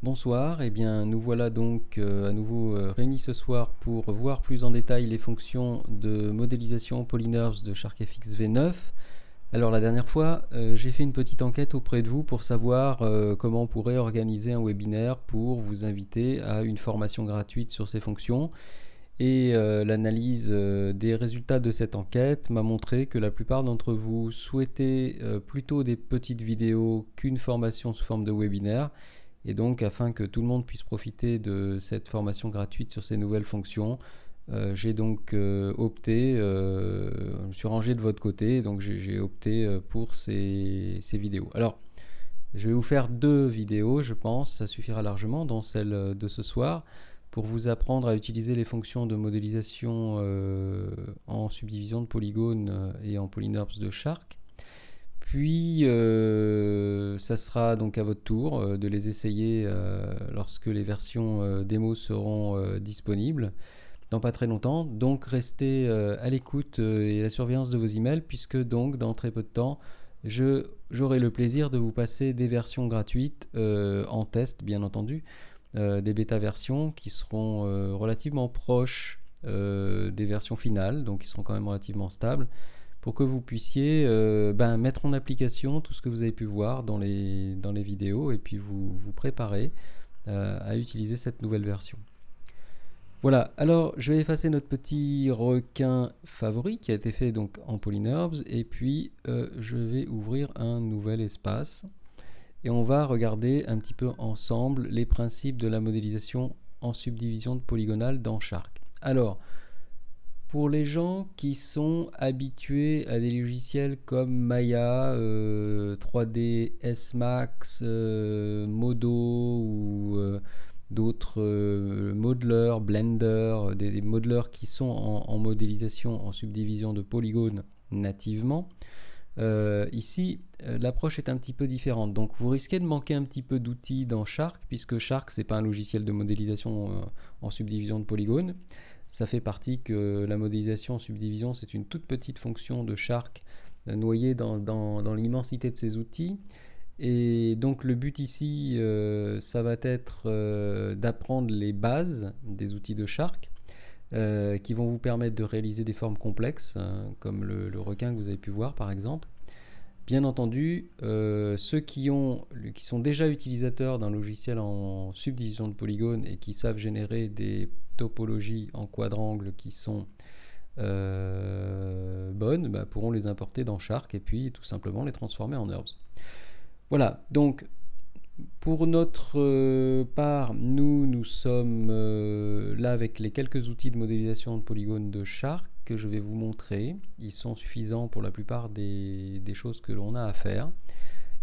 Bonsoir, eh bien nous voilà donc à nouveau réunis ce soir pour voir plus en détail les fonctions de modélisation PolyNURBS de SharkFX V9. Alors la dernière fois, j'ai fait une petite enquête auprès de vous pour savoir comment on pourrait organiser un webinaire pour vous inviter à une formation gratuite sur ces fonctions. Et l'analyse des résultats de cette enquête m'a montré que la plupart d'entre vous souhaitaient plutôt des petites vidéos qu'une formation sous forme de webinaire. Et donc, afin que tout le monde puisse profiter de cette formation gratuite sur ces nouvelles fonctions, j'ai donc opté, je me suis rangé de votre côté, donc j'ai opté pour ces vidéos. Alors, je vais vous faire 2 vidéos, je pense, ça suffira largement, dont celle de ce soir, pour vous apprendre à utiliser les fonctions de modélisation en subdivision de polygones et en PolyNURBS de Shark. Puis, ça sera donc à votre tour de les essayer lorsque les versions démo seront disponibles dans pas très longtemps. Donc, restez à l'écoute et à la surveillance de vos emails, puisque donc dans très peu de temps, j'aurai le plaisir de vous passer des versions gratuites en test, bien entendu, des bêta-versions qui seront relativement proches des versions finales, donc qui seront quand même relativement stables, pour que vous puissiez mettre en application tout ce que vous avez pu voir dans les vidéos et puis vous préparer à utiliser cette nouvelle version. Voilà, alors je vais effacer notre petit requin favori qui a été fait donc en PolyNURBS et puis je vais ouvrir un nouvel espace et on va regarder un petit peu ensemble les principes de la modélisation en subdivision de polygonale dans Shark. Alors, pour les gens qui sont habitués à des logiciels comme Maya, 3D SMax, Modo ou d'autres modelers, Blender, des modelers qui sont en modélisation en subdivision de polygones nativement, ici l'approche est un petit peu différente. Donc vous risquez de manquer un petit peu d'outils dans Shark, puisque Shark c'est pas un logiciel de modélisation en subdivision de polygones. Ça fait partie que la modélisation en subdivision, c'est une toute petite fonction de Shark noyée dans l'immensité de ses outils. Et donc le but ici, ça va être d'apprendre les bases des outils de Shark qui vont vous permettre de réaliser des formes complexes, comme le requin que vous avez pu voir par exemple. Bien entendu, ceux qui sont déjà utilisateurs d'un logiciel en subdivision de polygones et qui savent générer des topologies en quadrangle qui sont bonnes, pourront les importer dans Shark et puis tout simplement les transformer en NURBS. Voilà, donc pour notre part, nous sommes là avec les quelques outils de modélisation de polygones de Shark que je vais vous montrer. Ils sont suffisants pour la plupart des choses que l'on a à faire.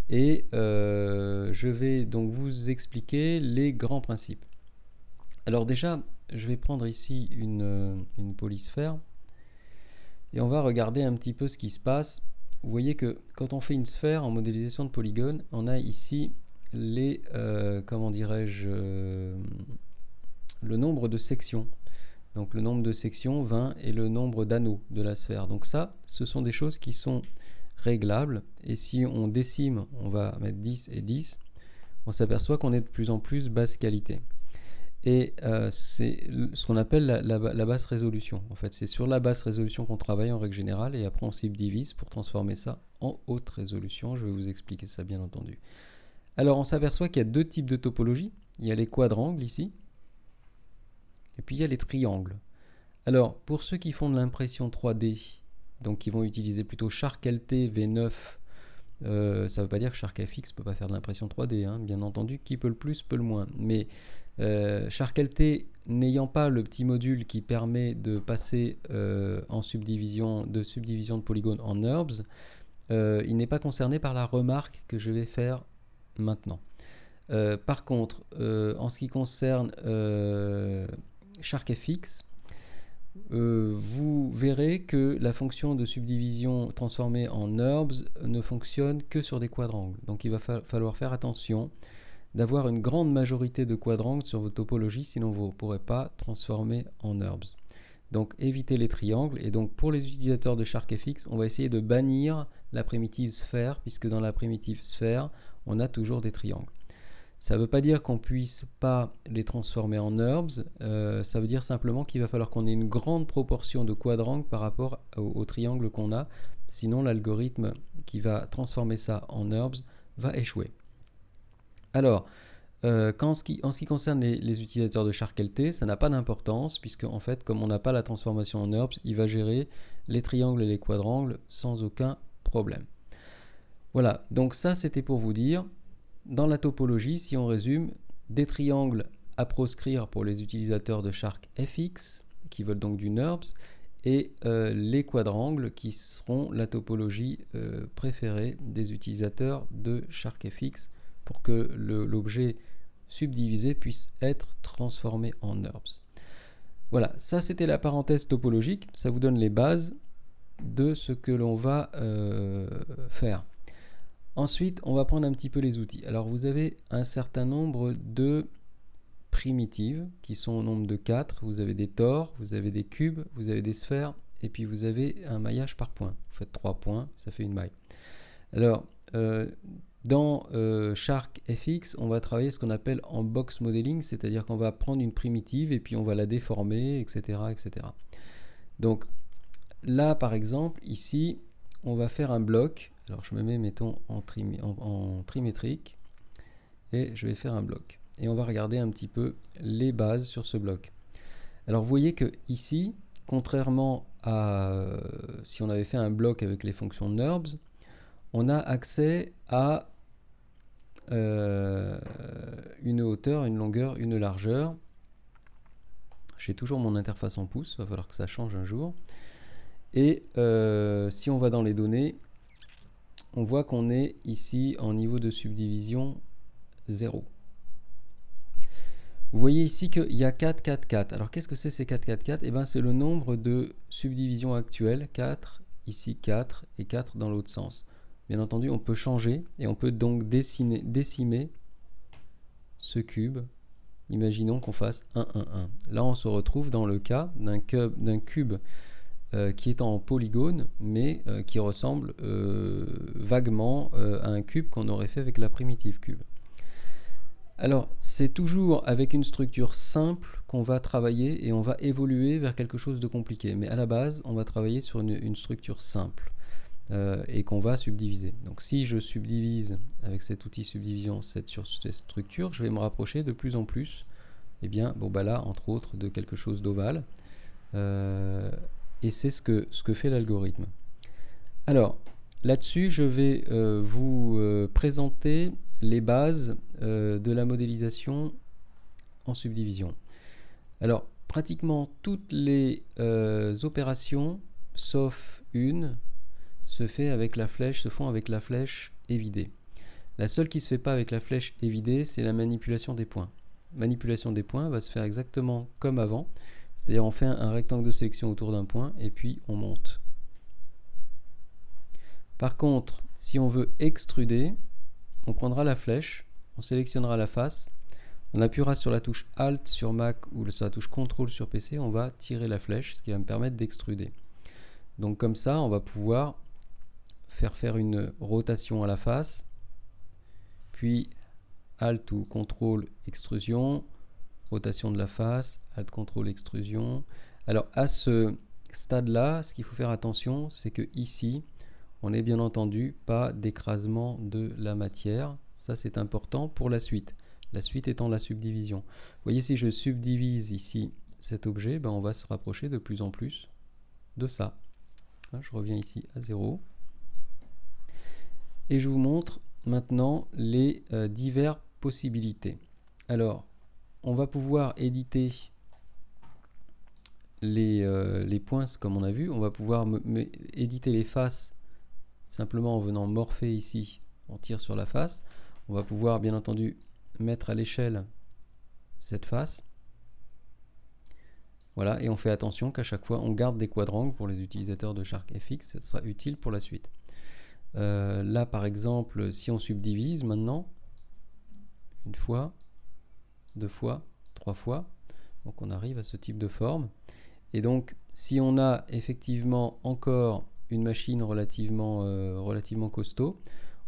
Et je vais donc vous expliquer les grands principes. Alors déjà, je vais prendre ici une polysphère et on va regarder un petit peu ce qui se passe. Vous voyez que quand on fait une sphère en modélisation de polygones, on a ici le nombre de sections. Donc le nombre de sections, 20, et le nombre d'anneaux de la sphère. Donc ça, ce sont des choses qui sont réglables. Et si on décime, on va mettre 10 et 10, on s'aperçoit qu'on est de plus en plus basse qualité. Et c'est ce qu'on appelle la basse résolution. En fait, c'est sur la basse résolution qu'on travaille en règle générale, et après on subdivise pour transformer ça en haute résolution. Je vais vous expliquer ça bien entendu. Alors on s'aperçoit qu'il y a 2 types de topologie. Il y a les quadrangles ici, et puis il y a les triangles. Alors pour ceux qui font de l'impression 3D, donc qui vont utiliser plutôt SharkLT V9, ça ne veut pas dire que SharkFX ne peut pas faire de l'impression 3D, hein. Bien entendu, qui peut le plus peut le moins. Mais SharkLT n'ayant pas le petit module qui permet de passer en subdivision de polygones en NURBS, il n'est pas concerné par la remarque que je vais faire maintenant. Par contre, en ce qui concerne SharkFX, vous verrez que la fonction de subdivision transformée en NURBS ne fonctionne que sur des quadrangles. Donc il va falloir faire attention d'avoir une grande majorité de quadrangles sur vos topologies, sinon vous ne pourrez pas transformer en NURBS. Donc évitez les triangles, et donc pour les utilisateurs de SharkFX, on va essayer de bannir la primitive sphère, puisque dans la primitive sphère, on a toujours des triangles. Ça ne veut pas dire qu'on ne puisse pas les transformer en NURBS, ça veut dire simplement qu'il va falloir qu'on ait une grande proportion de quadrangles par rapport au triangle qu'on a, sinon l'algorithme qui va transformer ça en NURBS va échouer. Alors, en ce qui concerne les utilisateurs de SharkLT, ça n'a pas d'importance, puisque en fait, comme on n'a pas la transformation en NURBS, il va gérer les triangles et les quadrangles sans aucun problème. Voilà, donc ça c'était pour vous dire, dans la topologie, si on résume, des triangles à proscrire pour les utilisateurs de SharkFX, qui veulent donc du NURBS, et les quadrangles qui seront la topologie préférée des utilisateurs de SharkFX pour que l'objet subdivisé puisse être transformé en NURBS. Voilà, ça c'était la parenthèse topologique, ça vous donne les bases de ce que l'on va faire. Ensuite, on va prendre un petit peu les outils. Alors vous avez un certain nombre de primitives qui sont au nombre de 4. Vous avez des tors, vous avez des cubes, vous avez des sphères, et puis vous avez un maillage par point. Vous faites 3 points, ça fait une maille. Alors, dans SharkFX, on va travailler ce qu'on appelle en box modeling, c'est-à-dire qu'on va prendre une primitive et puis on va la déformer, etc., etc. Donc là, par exemple, ici, on va faire un bloc. Alors je me mets, mettons, en trimétrique et je vais faire un bloc. Et on va regarder un petit peu les bases sur ce bloc. Alors vous voyez que ici, contrairement à si on avait fait un bloc avec les fonctions NURBS, on a accès à une hauteur, une longueur, une largeur. J'ai toujours mon interface en pouces, il va falloir que ça change un jour. Et si on va dans les données, on voit qu'on est ici en niveau de subdivision 0. Vous voyez ici qu'il y a 4, 4, 4. Alors qu'est-ce que c'est ces 4, 4, 4 ? Eh bien c'est le nombre de subdivisions actuelles, 4, ici 4 et 4 dans l'autre sens. Bien entendu, on peut changer et on peut donc décimer ce cube. Imaginons qu'on fasse 1, 1, 1. Là, on se retrouve dans le cas d'un cube qui est en polygone, mais qui ressemble vaguement à un cube qu'on aurait fait avec la primitive cube. Alors, c'est toujours avec une structure simple qu'on va travailler et on va évoluer vers quelque chose de compliqué. Mais à la base, on va travailler sur une structure simple et qu'on va subdiviser. Donc, si je subdivise avec cet outil subdivision sur cette structure, je vais me rapprocher de plus en plus, eh bien, bon, bah là, entre autres, de quelque chose d'ovale. Et c'est ce que fait l'algorithme. Alors, là-dessus, je vais vous présenter les bases de la modélisation en subdivision. Alors, pratiquement toutes les opérations, sauf une, se font avec la flèche évidée. La seule qui ne se fait pas avec la flèche évidée, c'est la manipulation des points. Manipulation des points va se faire exactement comme avant. C'est-à-dire on fait un rectangle de sélection autour d'un point et puis on monte. Par contre, si on veut extruder, on prendra la flèche, on sélectionnera la face, on appuiera sur la touche Alt sur Mac ou sur la touche Ctrl sur PC, on va tirer la flèche, ce qui va me permettre d'extruder. Donc comme ça, on va pouvoir faire une rotation à la face, puis Alt ou Ctrl extrusion, rotation de la face, Alt, CTRL, extrusion. Alors à ce stade-là, ce qu'il faut faire attention, c'est que ici, on n'ait bien entendu pas d'écrasement de la matière. Ça, c'est important pour la suite. La suite étant la subdivision. Vous voyez, si je subdivise ici cet objet, ben on va se rapprocher de plus en plus de ça. Je reviens ici à 0. Et je vous montre maintenant les diverses possibilités. Alors, on va pouvoir éditer les points comme on a vu. On va pouvoir éditer les faces simplement en venant morpher ici. On tire sur la face. On va pouvoir bien entendu mettre à l'échelle cette face. Voilà, et on fait attention qu'à chaque fois on garde des quadrangles pour les utilisateurs de SharkFX. Ce sera utile pour la suite. Là par exemple, si on subdivise maintenant, une fois, 2 fois, 3 fois, donc on arrive à ce type de forme. Et donc si on a effectivement encore une machine relativement costaud,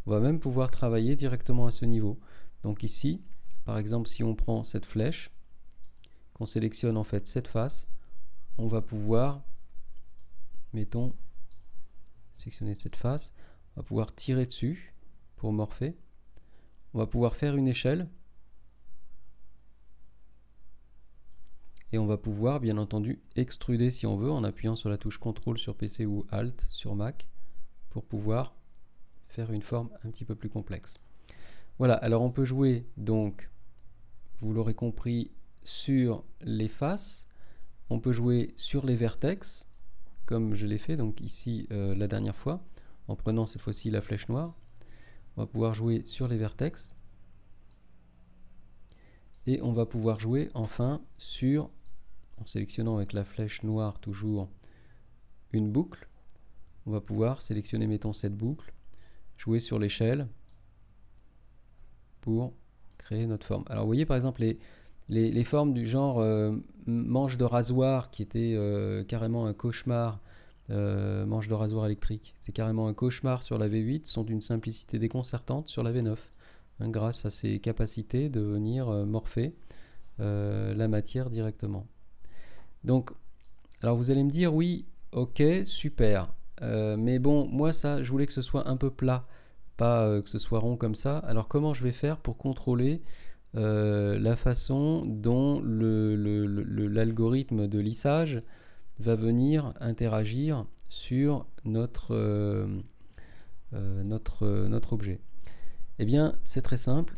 on va même pouvoir travailler directement à ce niveau. Donc ici, par exemple, si on prend cette flèche, qu'on sélectionne en fait cette face, on va pouvoir, mettons, sélectionner cette face, on va pouvoir tirer dessus pour morpher. On va pouvoir faire une échelle. Et on va pouvoir, bien entendu, extruder si on veut, en appuyant sur la touche CTRL sur PC ou ALT sur Mac, pour pouvoir faire une forme un petit peu plus complexe. Voilà, alors on peut jouer, donc, vous l'aurez compris, sur les faces. On peut jouer sur les vertex, comme je l'ai fait donc ici la dernière fois, en prenant cette fois-ci la flèche noire. On va pouvoir jouer sur les vertex. Et on va pouvoir jouer enfin sur, en sélectionnant avec la flèche noire toujours une boucle, on va pouvoir sélectionner, mettons, cette boucle, jouer sur l'échelle pour créer notre forme. Alors vous voyez par exemple les formes du genre manche de rasoir qui était carrément un cauchemar, manche de rasoir électrique, c'est carrément un cauchemar sur la V8, sont d'une simplicité déconcertante sur la V9, hein, grâce à ses capacités de venir morpher la matière directement. Donc, alors vous allez me dire, oui, ok, super, mais bon, moi ça, je voulais que ce soit un peu plat, pas que ce soit rond comme ça. Alors comment je vais faire pour contrôler la façon dont l'algorithme de lissage va venir interagir sur notre objet? Eh bien, c'est très simple.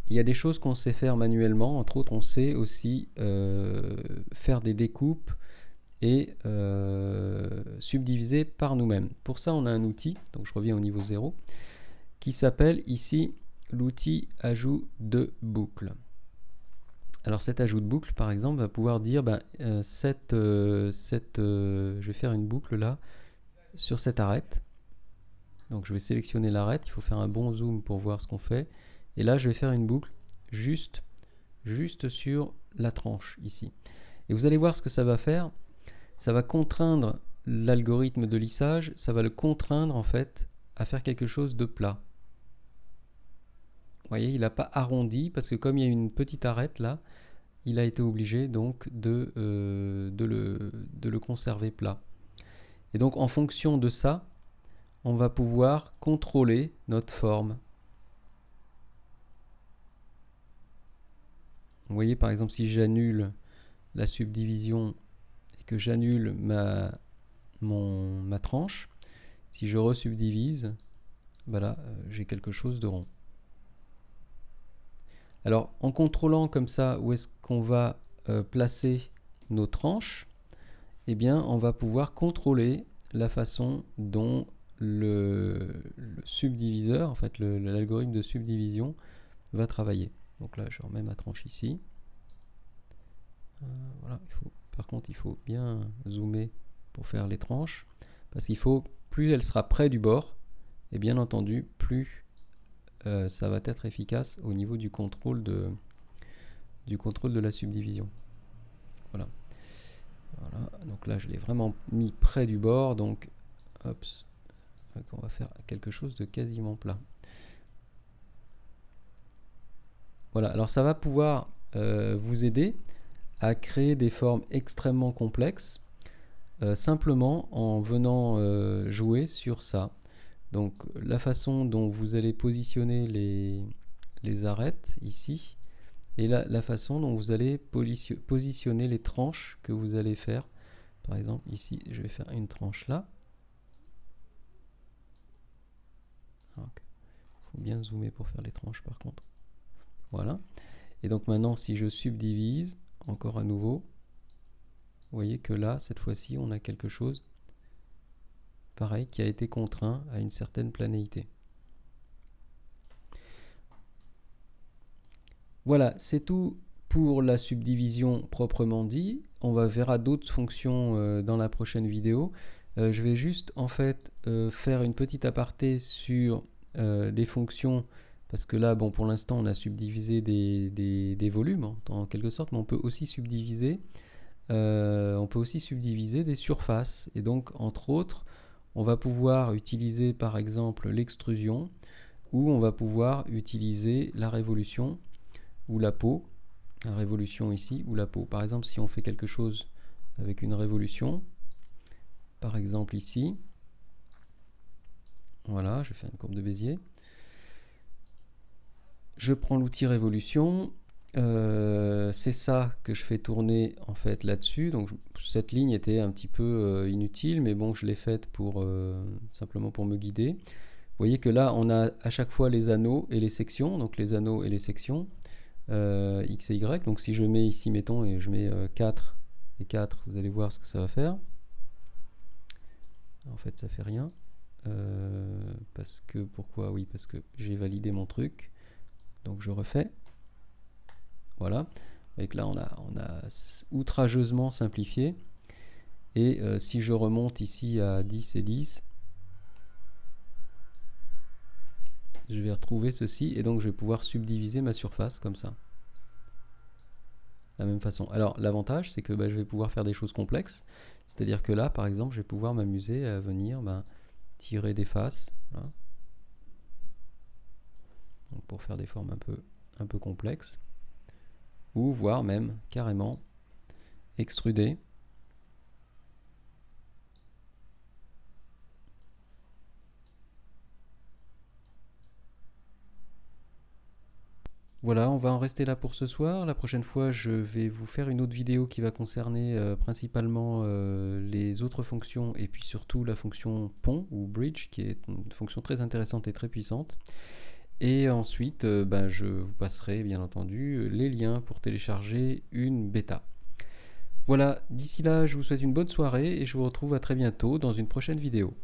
Il y a des choses qu'on sait faire manuellement, entre autres, on sait aussi faire des découpes et subdiviser par nous-mêmes. Pour ça, on a un outil, donc je reviens au niveau 0, qui s'appelle ici l'outil ajout de boucle. Alors cet ajout de boucle, par exemple, va pouvoir dire je vais faire une boucle là sur cette arête. Donc je vais sélectionner l'arête, il faut faire un bon zoom pour voir ce qu'on fait. Et là, je vais faire une boucle juste sur la tranche ici. Et vous allez voir ce que ça va faire. Ça va contraindre l'algorithme de lissage, ça va le contraindre en fait à faire quelque chose de plat. Vous voyez, il n'a pas arrondi parce que comme il y a une petite arête là, il a été obligé donc de le conserver plat. Et donc en fonction de ça, on va pouvoir contrôler notre forme. Vous voyez par exemple si j'annule la subdivision et que j'annule ma tranche, si je resubdivise, voilà, j'ai quelque chose de rond. Alors en contrôlant comme ça où est-ce qu'on va placer nos tranches, eh bien on va pouvoir contrôler la façon dont le subdiviseur, en fait l'algorithme de subdivision va travailler. Donc là je remets ma tranche ici. Voilà, par contre il faut bien zoomer pour faire les tranches, parce qu'il faut, plus elle sera près du bord, et bien entendu plus ça va être efficace au niveau du contrôle de la subdivision. Voilà. Voilà. Donc là je l'ai vraiment mis près du bord, donc hop, on va faire quelque chose de quasiment plat. Voilà, alors ça va pouvoir vous aider à créer des formes extrêmement complexes simplement en venant jouer sur ça. Donc la façon dont vous allez positionner les arêtes ici et la façon dont vous allez positionner les tranches que vous allez faire. Par exemple ici je vais faire une tranche là. Il faut bien zoomer pour faire les tranches par contre. Voilà. Et donc maintenant si je subdivise encore à nouveau, vous voyez que là cette fois-ci on a quelque chose pareil qui a été contraint à une certaine planéité. Voilà, c'est tout pour la subdivision proprement dit. On verra d'autres fonctions dans la prochaine vidéo. Je vais juste en fait faire une petite aparté sur des fonctions, parce que là, bon, pour l'instant, on a subdivisé des volumes hein, en quelque sorte, mais on peut aussi subdiviser des surfaces. Et donc, entre autres, on va pouvoir utiliser par exemple l'extrusion, ou on va pouvoir utiliser la révolution ou la peau, la révolution ici, ou la peau. Par exemple, si on fait quelque chose avec une révolution, par exemple ici, voilà, je fais une courbe de Bézier. Je prends l'outil révolution, c'est ça que je fais tourner en fait là-dessus. Donc cette ligne était un petit peu inutile, mais bon, je l'ai faite pour simplement pour me guider. Vous voyez que là, on a à chaque fois les anneaux et les sections, donc les anneaux et les sections X et Y. Donc si je mets ici, mettons, et je mets 4 et 4, vous allez voir ce que ça va faire. En fait, ça fait rien. Parce que, pourquoi? Oui, parce que j'ai validé mon truc. Donc je refais. Voilà. Et là, on a outrageusement simplifié. Et si je remonte ici à 10 et 10, je vais retrouver ceci. Et donc, je vais pouvoir subdiviser ma surface comme ça. De la même façon. Alors, l'avantage, c'est que je vais pouvoir faire des choses complexes. C'est-à-dire que là, par exemple, je vais pouvoir m'amuser à venir tirer des faces. Voilà. Donc, pour faire des formes un peu complexes. Ou voire même carrément extruder. Voilà, on va en rester là pour ce soir. La prochaine fois, je vais vous faire une autre vidéo qui va concerner principalement les autres fonctions et puis surtout la fonction pont ou bridge qui est une fonction très intéressante et très puissante. Et ensuite, je vous passerai bien entendu les liens pour télécharger une bêta. Voilà, d'ici là, je vous souhaite une bonne soirée et je vous retrouve à très bientôt dans une prochaine vidéo.